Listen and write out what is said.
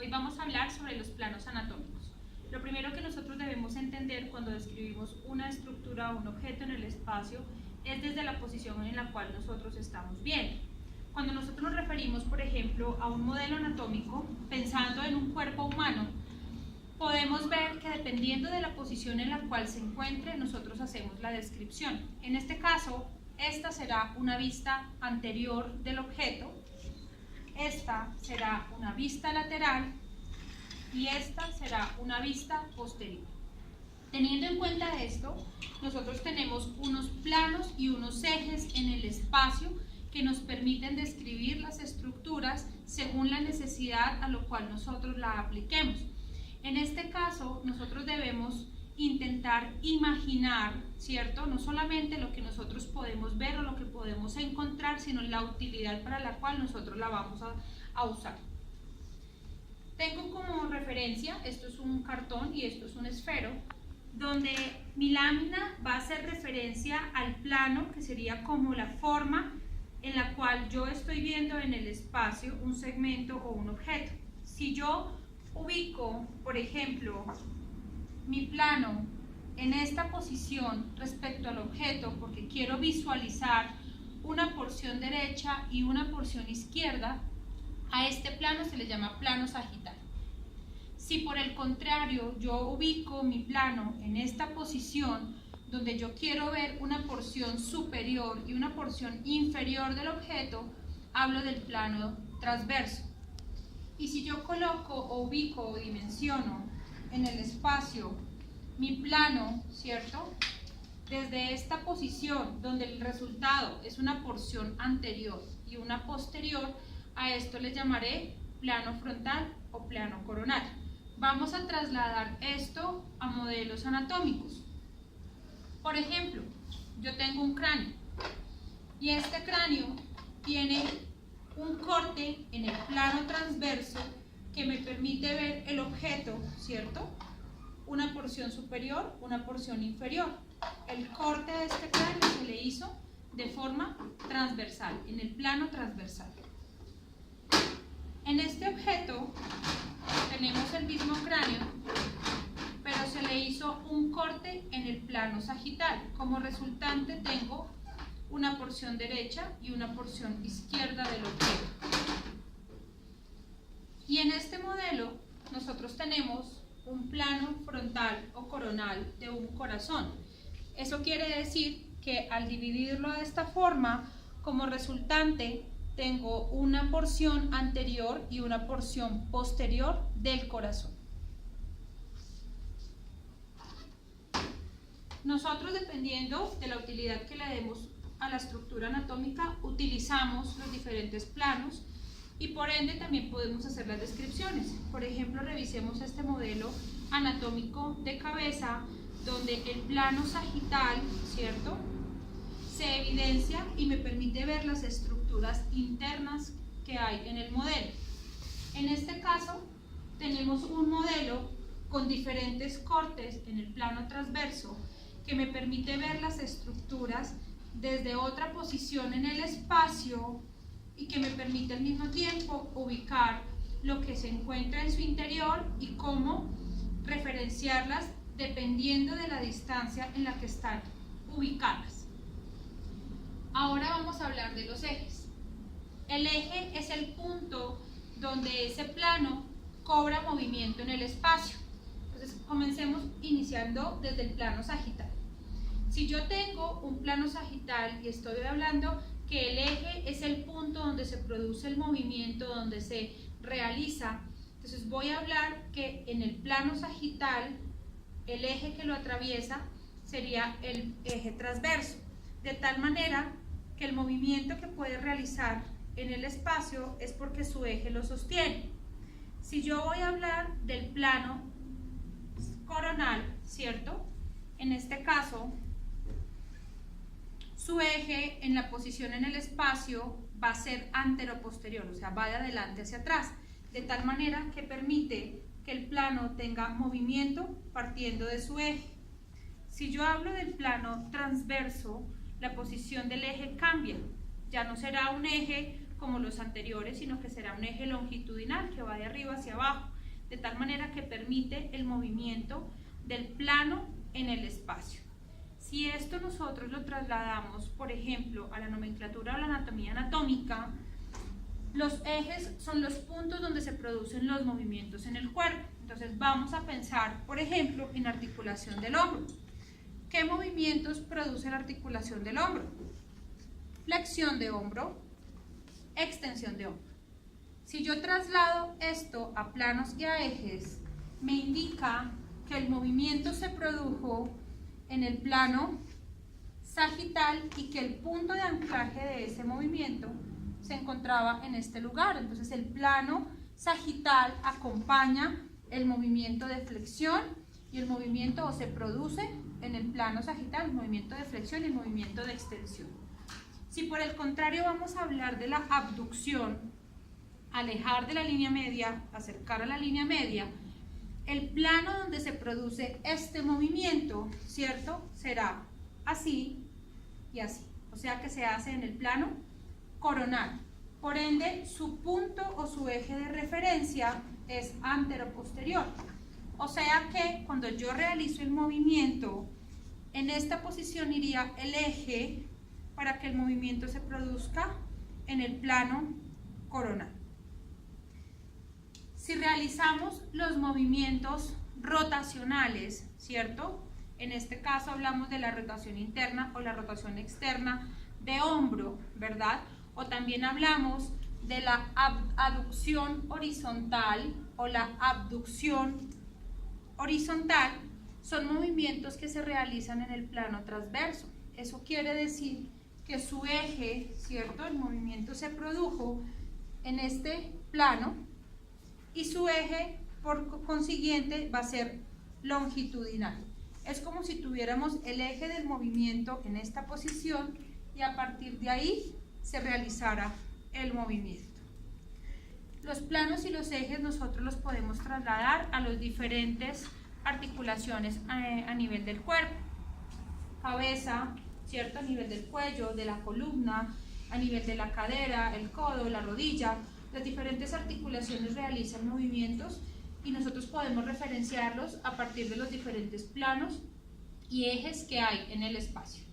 vamos a hablar sobre los planos anatómicos. Lo primero que nosotros debemos entender cuando describimos una estructura o un objeto en el espacio es desde la posición en la cual nosotros estamos viendo. Cuando nosotros nos referimos, por ejemplo, a un modelo anatómico, pensando en un cuerpo humano, podemos ver que dependiendo de la posición en la cual se encuentre, nosotros hacemos la descripción. En este caso, esta será una vista anterior del objeto, esta será una vista lateral y esta será una vista posterior. Teniendo en cuenta esto, nosotros tenemos unos planos y unos ejes en el espacio que nos permiten describir las estructuras según la necesidad a lo cual nosotros la apliquemos. En este caso, nosotros debemos intentar imaginar, ¿cierto? No solamente lo que nosotros podemos ver o lo que podemos encontrar, sino la utilidad para la cual nosotros la vamos a usar. Tengo como referencia, esto es un cartón y esto es un esfero, donde mi lámina va a hacer referencia al plano, que sería como la forma en la cual yo estoy viendo en el espacio un segmento o un objeto. Si yo ubico, por ejemplo, mi plano en esta posición respecto al objeto porque quiero visualizar una porción derecha y una porción izquierda, a este plano se le llama plano sagital. Si por el contrario yo ubico mi plano en esta posición donde yo quiero ver una porción superior y una porción inferior del objeto, hablo del plano transverso. Y si yo coloco o ubico o dimensiono en el espacio mi plano, ¿cierto? Desde esta posición donde el resultado es una porción anterior y una posterior, a esto le llamaré plano frontal o plano coronal. Vamos a trasladar esto a modelos anatómicos. Por ejemplo, yo tengo un cráneo y este cráneo tiene un corte en el plano transverso que me permite ver el objeto, ¿cierto? Una porción superior, una porción inferior. El corte de este cráneo se le hizo de forma transversal, en el plano transversal. En este objeto tenemos el mismo cráneo, pero se le hizo un corte en el plano sagital. Como resultante tengo una porción derecha y una porción izquierda del objeto. Y en este modelo nosotros tenemos un plano frontal o coronal de un corazón. Eso quiere decir que al dividirlo de esta forma, como resultante tengo una porción anterior y una porción posterior del corazón. Nosotros, dependiendo de la utilidad que le demos a la estructura anatómica, utilizamos los diferentes planos y por ende también podemos hacer las descripciones. Por ejemplo, revisemos este modelo anatómico de cabeza donde el plano sagital, ¿cierto?, se evidencia y me permite ver las estructuras internas que hay en el modelo. En este caso tenemos un modelo con diferentes cortes en el plano transverso que me permite ver las estructuras desde otra posición en el espacio y que me permite al mismo tiempo ubicar lo que se encuentra en su interior y cómo referenciarlas dependiendo de la distancia en la que están ubicadas. Ahora vamos a hablar de los ejes. El eje es el punto donde ese plano cobra movimiento en el espacio. Entonces comencemos iniciando desde el plano sagital. Si yo tengo un plano sagital y estoy hablando que el eje es el punto donde se produce el movimiento, donde se realiza, entonces voy a hablar que en el plano sagital el eje que lo atraviesa sería el eje transverso, de tal manera que el movimiento que puede realizar en el espacio es porque su eje lo sostiene. Si yo voy a hablar del plano coronal, ¿cierto? En este caso, su eje en la posición en el espacio va a ser antero-posterior, o sea, va de adelante hacia atrás, de tal manera que permite que el plano tenga movimiento partiendo de su eje. Si yo hablo del plano transverso, la posición del eje cambia, ya no será un eje como los anteriores, sino que será un eje longitudinal que va de arriba hacia abajo. de tal manera que permite el movimiento del plano en el espacio. Si esto nosotros lo trasladamos, por ejemplo, a la nomenclatura o la anatomía anatómica, los ejes son los puntos donde se producen los movimientos en el cuerpo. Entonces vamos a pensar, por ejemplo, en articulación del hombro. ¿Qué movimientos produce la articulación del hombro? Flexión de hombro, extensión de hombro. Si yo traslado esto a planos y a ejes, me indica que el movimiento se produjo en el plano sagital y que el punto de anclaje de ese movimiento se encontraba en este lugar. Entonces el plano sagital acompaña el movimiento de flexión y el movimiento, o se produce en el plano sagital, el movimiento de flexión y el movimiento de extensión. Si por el contrario vamos a hablar de la abducción, alejar de la línea media, acercar a la línea media, el plano donde se produce este movimiento, ¿cierto?, será así y así. O sea que se hace en el plano coronal. Por ende, su punto o su eje de referencia es antero-posterior. O sea que cuando yo realizo el movimiento, en esta posición iría el eje para que el movimiento se produzca en el plano coronal. Si realizamos los movimientos rotacionales, ¿cierto? En este caso hablamos de la rotación interna o la rotación externa de hombro, ¿verdad? O también hablamos de la aducción horizontal o la abducción horizontal. Son movimientos que se realizan en el plano transverso. Eso quiere decir que su eje, ¿cierto? El movimiento se produjo en este plano y su eje, por consiguiente, va a ser longitudinal. Es como si tuviéramos el eje del movimiento en esta posición y a partir de ahí se realizara el movimiento. Los planos y los ejes nosotros los podemos trasladar a las diferentes articulaciones a nivel del cuerpo. Cabeza, ¿cierto?, a nivel del cuello, de la columna, a nivel de la cadera, el codo, la rodilla. Las diferentes articulaciones realizan movimientos y nosotros podemos referenciarlos a partir de los diferentes planos y ejes que hay en el espacio.